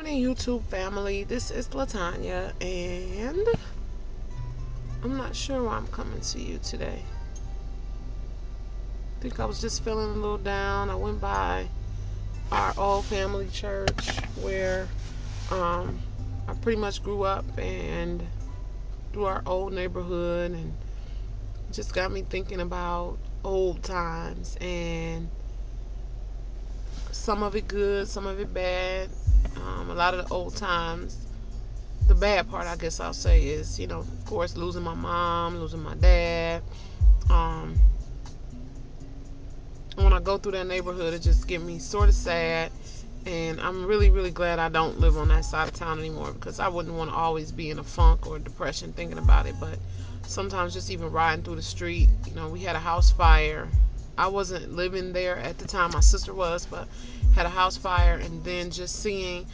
Morning, YouTube family. This is Latanya, and I'm not sure why I'm coming to you today. I think I was just feeling a little down. I went by our old family church where I pretty much grew up, and through our old neighborhood, and it just got me thinking about old times, and some of it good, some of it bad. A lot of the old times, the bad part, I guess I'll say, is, of course, losing my mom, losing my dad. Um, when I go through that neighborhood, it just gets me sort of sad. And I'm really, really glad I don't live on that side of town anymore, because I wouldn't want to always be in a funk or depression thinking about it. But sometimes just even riding through the street, we had a house fire. I wasn't living there at the time, my sister was, but had a house fire, and then just seeing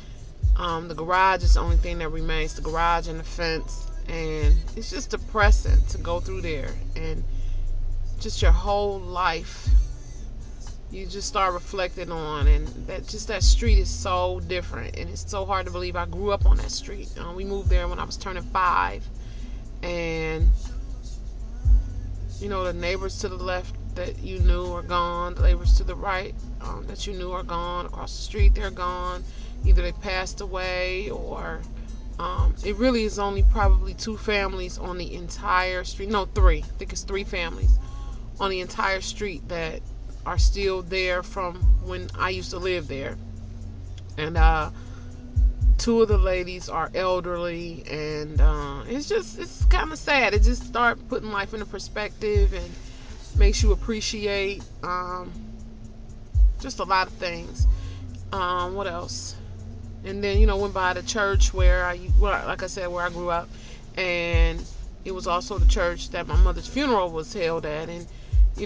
the garage is the only thing that remains, the garage and the fence. And it's just depressing to go through there, and just your whole life you just start reflecting on, and that street is so different, and it's so hard to believe I grew up on that street. We moved there when I was turning 5, and the neighbors to the left that you knew are gone, the neighbors to the right that you knew are gone. Across the street, they're gone. Either they passed away, or it really is only probably 2 families on the entire street. No, 3. I think it's 3 families on the entire street that are still there from when I used to live there. And 2 of the ladies are elderly, and it's kind of sad. It just starts putting life into perspective and makes you appreciate just a lot of things. What else? And then went by the church like I said, where I grew up, and it was also the church that my mother's funeral was held at. And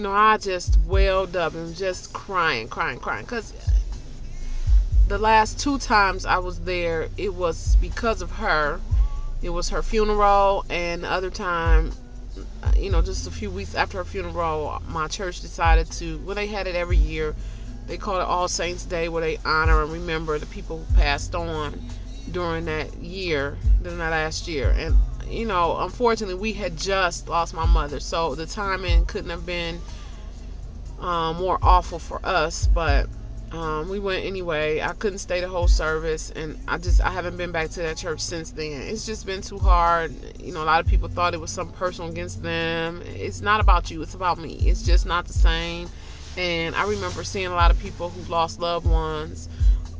I just welled up and just crying, because the last 2 times I was there, it was because of her. It was her funeral, and the other time, just a few weeks after her funeral, my church decided to, well, they had it every year. They call it All Saints Day, where they honor and remember the people who passed on during that last year. And unfortunately, we had just lost my mother, so the timing couldn't have been more awful for us. But we went anyway. I couldn't stay the whole service, and I haven't been back to that church since then. It's just been too hard. A lot of people thought it was something personal against them. It's not about you, it's about me. It's just not the same. And I remember seeing a lot of people who lost loved ones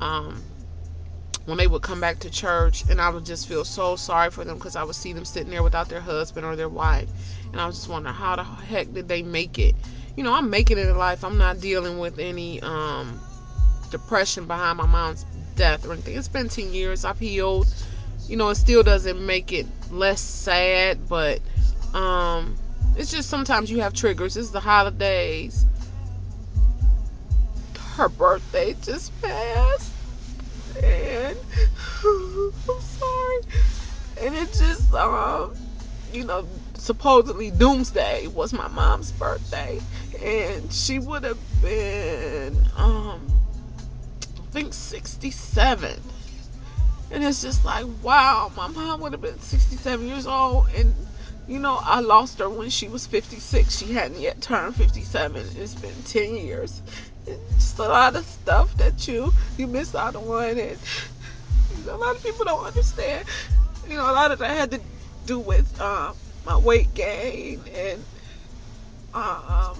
when they would come back to church, and I would just feel so sorry for them, because I would see them sitting there without their husband or their wife, and I was just wondering, how the heck did they make it? I'm making it in life. I'm not dealing with any depression behind my mom's death or anything. It's been 10 years. I've healed. It still doesn't make it less sad, but it's just sometimes you have triggers. It's the holidays. Her birthday just passed, and I'm sorry. And it just, supposedly Doomsday was my mom's birthday, and she would have been, I think 67. And it's just like, wow, my mom would have been 67 years old, and I lost her when she was 56. She hadn't yet turned 57. It's been 10 years. It's a lot of stuff that you miss out on, and a lot of people don't understand. A lot of that had to do with my weight gain, and I'm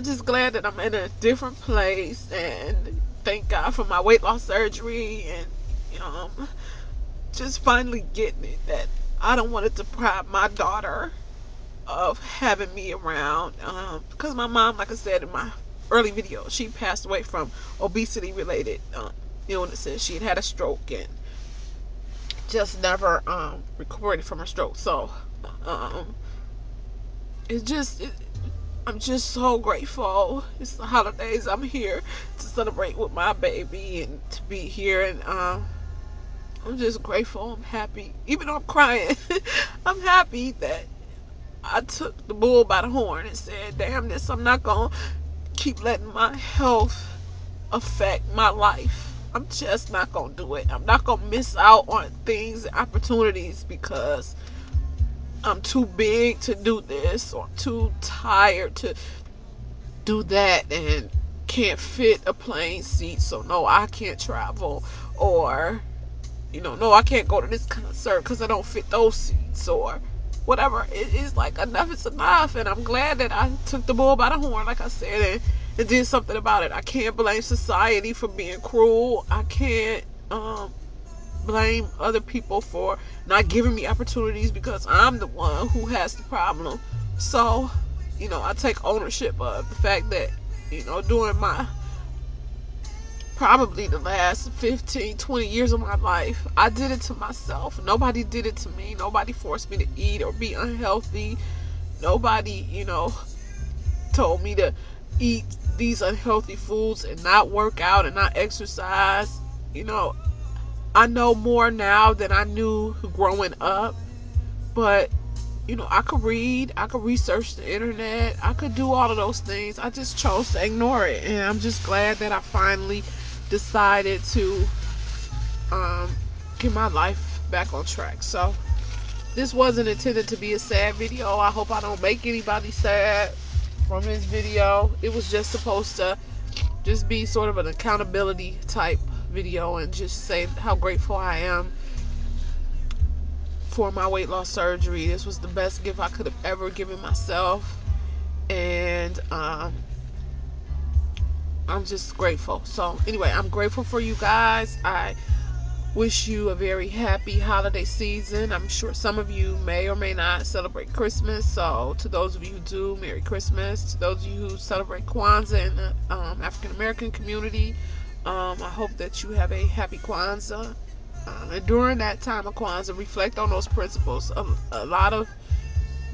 just glad that I'm in a different place, and thank God for my weight loss surgery, and just finally getting it, that I don't want to deprive my daughter of having me around, because my mom, like I said in my early video, she passed away from obesity related illnesses. She had a stroke, and just never recuperated from her stroke. So um, it's just I'm just so grateful. It's the holidays. I'm here to celebrate with my baby and to be here, and I'm just grateful. I'm happy, even though I'm crying. I'm happy that I took the bull by the horn and said, damn this, I'm not gonna keep letting my health affect my life. I'm just not gonna do it. I'm not gonna miss out on things and opportunities because I'm too big to do this, or too tired to do that, and can't fit a plane seat, so no, I can't travel. Or, no, I can't go to this concert because I don't fit those seats, or whatever. It is like, enough is enough, and I'm glad that I took the bull by the horn, like I said, and did something about it. I can't blame society for being cruel. I can't blame other people for not giving me opportunities because I'm the one who has the problem. So, I take ownership of the fact that, during my probably the last 15, 20 years of my life, I did it to myself. Nobody did it to me. Nobody forced me to eat or be unhealthy. Nobody, told me to eat these unhealthy foods and not work out and not exercise. You know, I know more now than I knew growing up, but I could read, I could research the internet, I could do all of those things. I just chose to ignore it, and I'm just glad that I finally decided to get my life back on track. So this wasn't intended to be a sad video. I hope I don't make anybody sad from this video. It was just supposed to just be sort of an accountability type video, and just say how grateful I am for my weight loss surgery. This was the best gift I could have ever given myself, and I'm just grateful. So anyway, I'm grateful for you guys. I wish you a very happy holiday season. I'm sure some of you may or may not celebrate Christmas, so to those of you who do, Merry Christmas. To those of you who celebrate Kwanzaa in the African American community, I hope that you have a happy Kwanzaa. And during that time of Kwanzaa, reflect on those principles. A lot of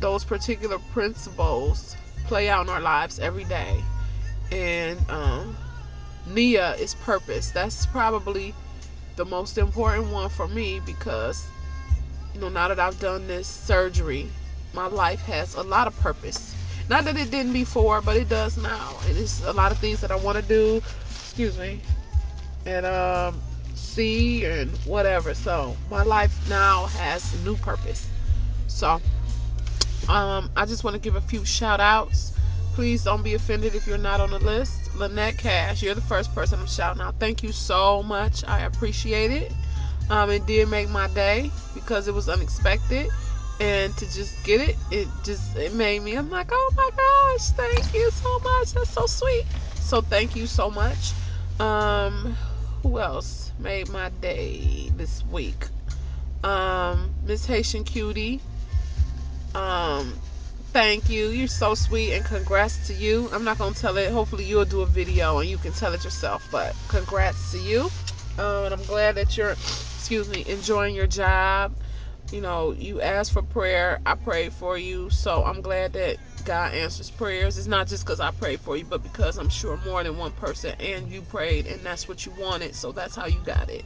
those particular principles play out in our lives every day. And Nia is purpose. That's probably the most important one for me, because now that I've done this surgery, my life has a lot of purpose. Not that it didn't before, but it does now. And it's a lot of things that I want to do. Excuse me. And see and whatever. So my life now has a new purpose. So I just want to give a few shout outs. Please don't be offended if you're not on the list. Lynette Cash, you're the first person I'm shouting out. Thank you so much. I appreciate it. It did make my day because it was unexpected. And to just get it, it made me, I'm like, oh my gosh, thank you so much. That's so sweet. So thank you so much. Who else made my day this week? Miss Haitian Cutie. Thank you. You're so sweet, and congrats to you. I'm not going to tell it. Hopefully you'll do a video and you can tell it yourself, but congrats to you. And I'm glad that you're, enjoying your job. You asked for prayer. I prayed for you. So I'm glad that God answers prayers. It's not just because I prayed for you, but because I'm sure more than one person and you prayed and that's what you wanted. So that's how you got it.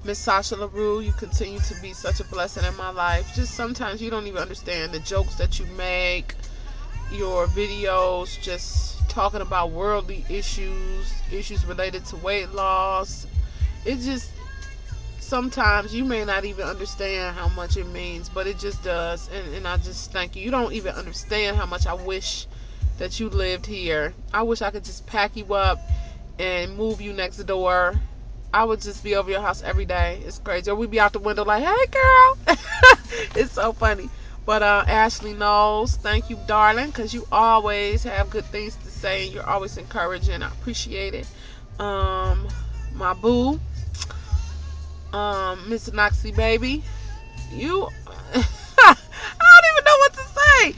Miss Sasha LaRue, you continue to be such a blessing in my life. Just sometimes you don't even understand the jokes that you make, your videos, just talking about worldly issues related to weight loss. It just, sometimes you may not even understand how much it means, but it just does. And I just thank you. You don't even understand how much I wish that you lived here. I wish I could just pack you up and move you next door. I would just be over your house every day. It's crazy. Or we'd be out the window like, hey girl. It's so funny. But Ashley Knowles, thank you, darling, because you always have good things to say and you're always encouraging. I appreciate it. My boo, Miss Noxie baby, you I don't even know what to say.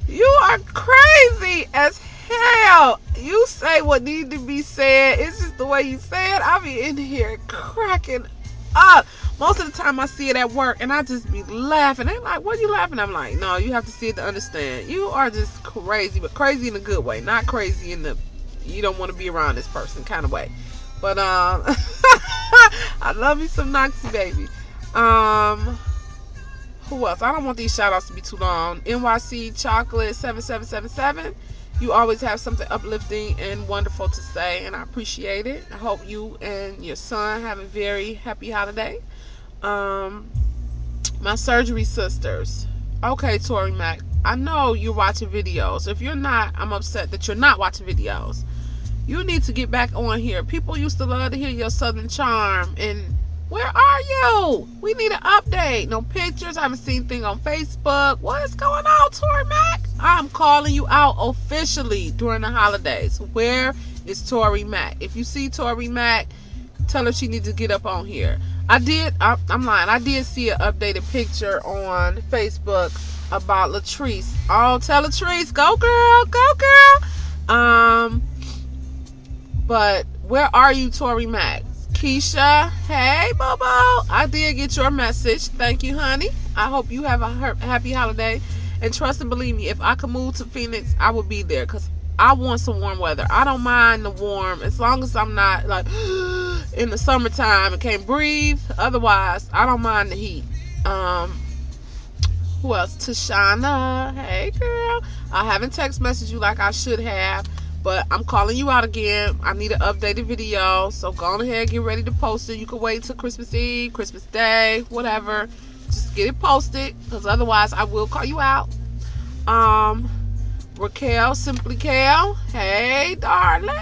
You are crazy as hell. You say what needs to be said. It's just the way you say it. I be in here cracking up. Most of the time I see it at work and I just be laughing. They like, what are you laughing? I'm like, no, you have to see it to understand. You are just crazy, but crazy in a good way. Not crazy in the you don't want to be around this person kind of way. But I love you some Noxie baby. Who else? I don't want these shout outs to be too long. NYC Chocolate 7777. You always have something uplifting and wonderful to say, and I appreciate it. I hope you and your son have a very happy holiday. Um, my surgery sisters. Okay, Tori Mac. I know you're watching videos. If you're not, I'm upset that you're not watching videos. You need to get back on here. People used to love to hear your Southern charm. And where are you? We need an update. No pictures. I haven't seen anything on Facebook. What is going on, Tori Mac? I'm calling you out officially during the holidays. Where is Tori Mac? If you see Tori Mac, tell her she needs to get up on here. I'm lying. I did see an updated picture on Facebook about Latrice. Oh, tell Latrice, go girl, go girl. But where are you, Tori Mac? Keisha, hey, Bobo. I did get your message. Thank you, honey. I hope you have a happy holiday. And trust and believe me, if I could move to Phoenix, I would be there because I want some warm weather. I don't mind the warm as long as I'm not like in the summertime and can't breathe. Otherwise, I don't mind the heat. Who else? Tashana, hey, girl. I haven't text messaged you like I should have. But I'm calling you out again. I need an updated video. So go on ahead, get ready to post it. You can wait till Christmas Eve, Christmas Day, whatever. Just get it posted. Because otherwise I will call you out. Raquel, Simply Kale. Hey, darling.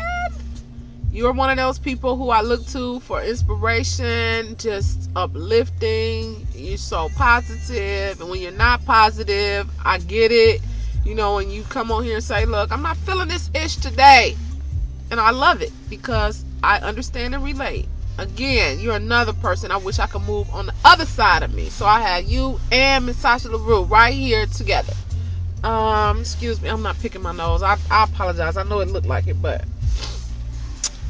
You're one of those people who I look to for inspiration, just uplifting. You're so positive. And when you're not positive, I get it. You know, when you come on here and say, look, I'm not feeling this ish today. And I love it because I understand and relate. Again, you're another person I wish I could move on the other side of me. So I had you and Miss Sasha LaRue right here together. Excuse me, I'm not picking my nose. I apologize. I know it looked like it, but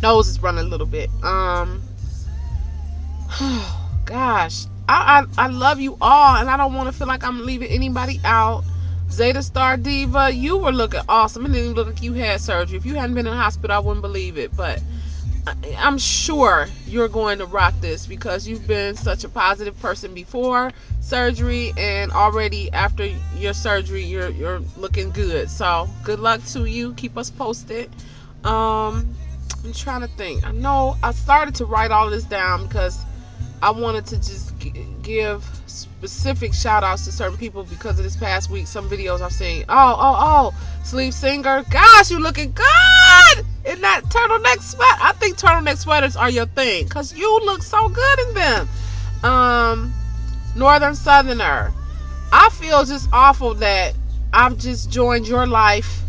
nose is running a little bit. Gosh. I love you all, and I don't want to feel like I'm leaving anybody out. Zeta Star Diva, you were looking awesome. It didn't even look like you had surgery. If you hadn't been in the hospital, I wouldn't believe it. But I'm sure you're going to rock this because you've been such a positive person before surgery, and already after your surgery, you're looking good. So good luck to you. Keep us posted. I'm trying to think. I know I started to write all this down because I wanted to just give specific shout outs to certain people because of this past week. Some videos I've seen. Oh, Sleep Singer. Gosh, you looking good in that turtleneck sweat. I think turtleneck sweaters are your thing because you look so good in them. Northern Southerner. I feel just awful that I've just joined your life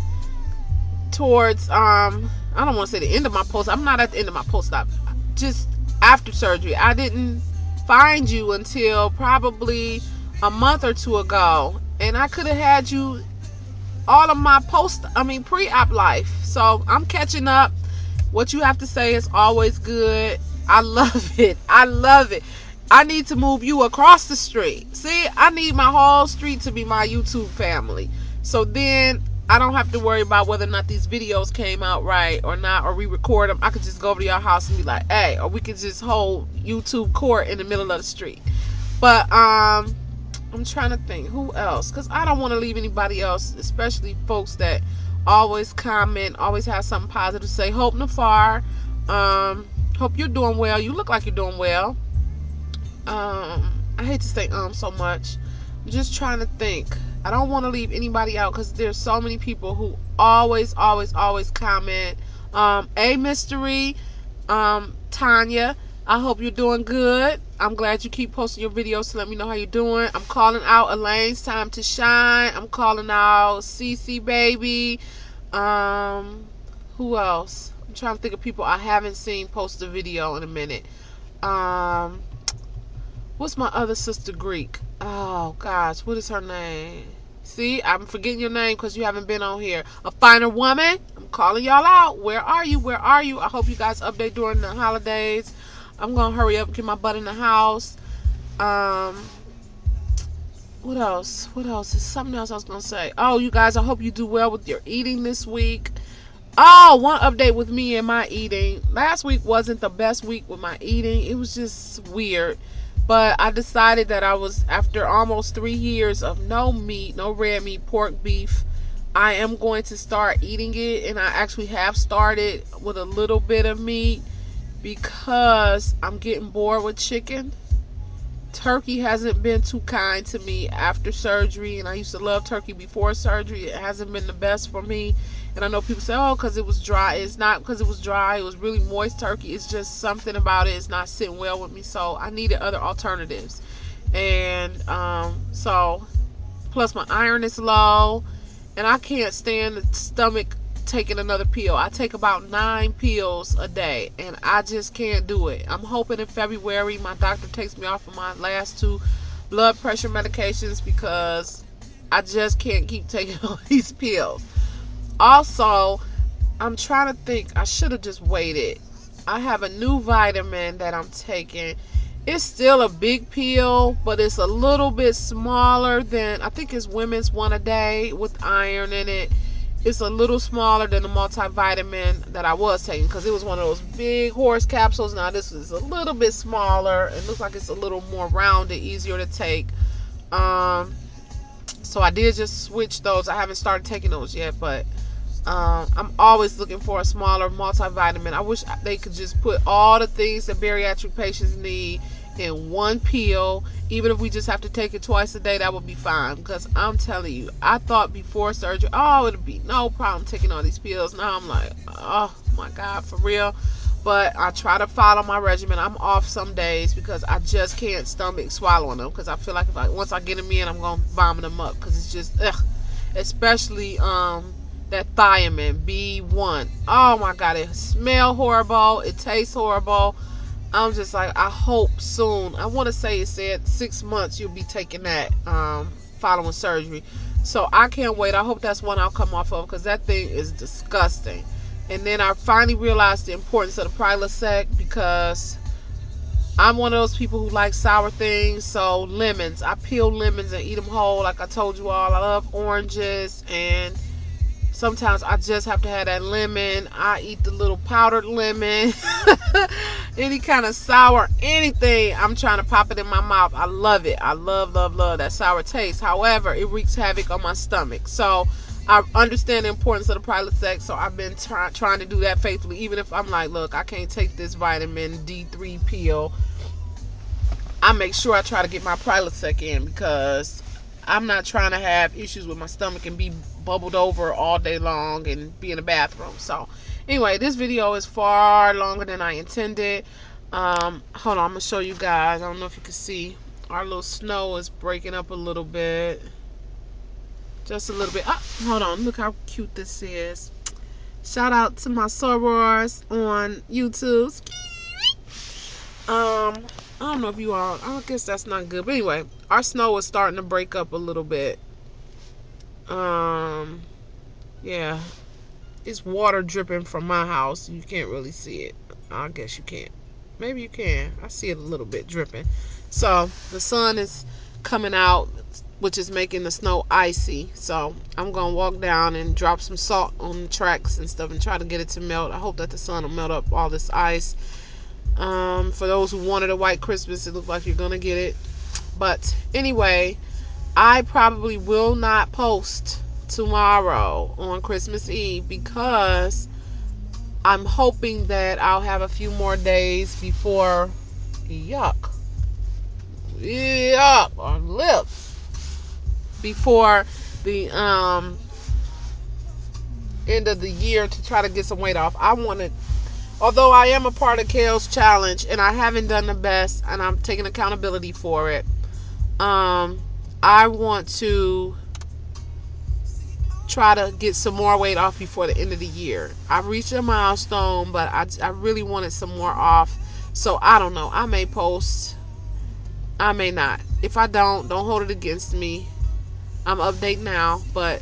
towards, I don't want to say the end of my post. I'm not at the end of my post-op. Just after surgery. I didn't find you until probably a month or two ago, and I could have had you all of my pre-op life. So I'm catching up. What you have to say is always good. I love it. I love it. I need to move you across the street. See, I need my whole street to be my YouTube family. So then I don't have to worry about whether or not these videos came out right or not, or we record them. I could just go over to your house and be like, hey, or we could just hold YouTube court in the middle of the street. But I'm trying to think who else, because I don't want to leave anybody else, especially folks that always comment, always have something positive to say. Hope Nafar, hope you're doing well. You look like you're doing well. I hate to say so much. I'm just trying to think. I don't want to leave anybody out because there's so many people who always comment. A Mystery, Tanya, I hope you're doing good. I'm glad you keep posting your videos to let me know how you're doing. I'm calling out Elaine's Time to Shine. I'm calling out CC Baby. Who else? I'm trying to think of people I haven't seen post a video in a minute. What's my other sister Greek? Oh gosh, what is her name? See, I'm forgetting your name because you haven't been on here. A Finer Woman, I'm calling y'all out. Where are you? Where are you? I hope you guys update during the holidays. I'm gonna hurry up and get my butt in the house. What else? What else? There's something else I was gonna say. Oh, you guys, I hope you do well with your eating this week. Oh, one update with me and my eating. Last week wasn't the best week with my eating. It was just weird. But I decided that I was, after almost 3 years of no meat, no red meat, pork, beef, I am going to start eating it, and I actually have started with a little bit of meat because I'm getting bored with chicken. Turkey hasn't been too kind to me after surgery, and I used to love turkey before surgery. It hasn't been the best for me. And I know people say, oh, because it was dry. It's not because it was dry. It was really moist turkey. It's just something about it. It's not sitting well with me. So I needed other alternatives. And so, plus my iron is low, and I can't stand the stomach taking another pill. I take about 9 pills a day, and I just can't do it. I'm hoping in February my doctor takes me off of my last 2 blood pressure medications because I just can't keep taking all these pills. Also, I'm trying to think, I should have just waited. I have a new vitamin that I'm taking. It's still a big pill, but it's a little bit smaller than, I think it's women's one a day with iron in it. It's a little smaller than the multivitamin that I was taking because it was one of those big horse capsules. Now this is a little bit smaller. It looks like it's a little more rounded, easier to take. So I did just switch those. I haven't started taking those yet, but I'm always looking for a smaller multivitamin. I wish they could just put all the things that bariatric patients need in one pill. Even if we just have to take it twice a day, that would be fine. Because I'm telling you, I thought before surgery, oh, it'd be no problem taking all these pills. Now I'm like, oh my God, for real. But I try to follow my regimen. I'm off some days because I just can't stomach swallowing them. Because I feel like once I get them in, I'm going to vomit them up. Because it's just, ugh. Especially that thiamine B1. Oh my God, it smells horrible. It tastes horrible. I'm just like, I hope soon. I want to say it said 6 months you'll be taking that following surgery. So I can't wait. I hope that's one I'll come off of because that thing is disgusting. And then I finally realized the importance of the Prilosec because I'm one of those people who like sour things. So lemons, I peel lemons and eat them whole. Like I told you all, I love oranges, and sometimes I just have to have that lemon. I eat the little powdered lemon. Any kind of sour, anything, I'm trying to pop it in my mouth. I love it. I love, love, love that sour taste. However, it wreaks havoc on my stomach. So I understand the importance of the Prilosec. So I've been trying to do that faithfully. Even if I'm like, look, I can't take this vitamin D3 pill, I make sure I try to get my Prilosec in because I'm not trying to have issues with my stomach and be bubbled over all day long and be in the bathroom. So anyway, this video is far longer than I intended. Hold on, I'm gonna show you guys. I don't know if you can see. Our little snow is breaking up a little bit. Just a little bit. Oh, hold on, look how cute this is. Shout out to my sorors on YouTube. I don't know if you all, I guess that's not good. But anyway, our snow is starting to break up a little bit. Yeah. It's water dripping from my house. You can't really see it. I guess you can't. Maybe you can. I see it a little bit dripping. So the sun is coming out, which is making the snow icy. So I'm going to walk down and drop some salt on the tracks and stuff and try to get it to melt. I hope that the sun will melt up all this ice. For those who wanted a white Christmas, it looks like you're going to get it. But anyway, I probably will not post tomorrow on Christmas Eve because I'm hoping that I'll have a few more days before our lips before the end of the year to try to get some weight off. Although I am a part of Kale's challenge and I haven't done the best and I'm taking accountability for it, I want to try to get some more weight off before the end of the year. I've reached a milestone, but I really wanted some more off. So I don't know. I may post. I may not. If I don't hold it against me. I'm updating now, but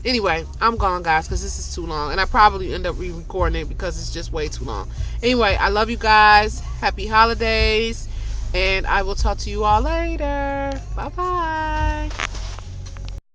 anyway, I'm gone, guys, because this is too long, and I probably end up re-recording it because it's just way too long. Anyway, I love you guys. Happy holidays, and I will talk to you all later. Bye bye.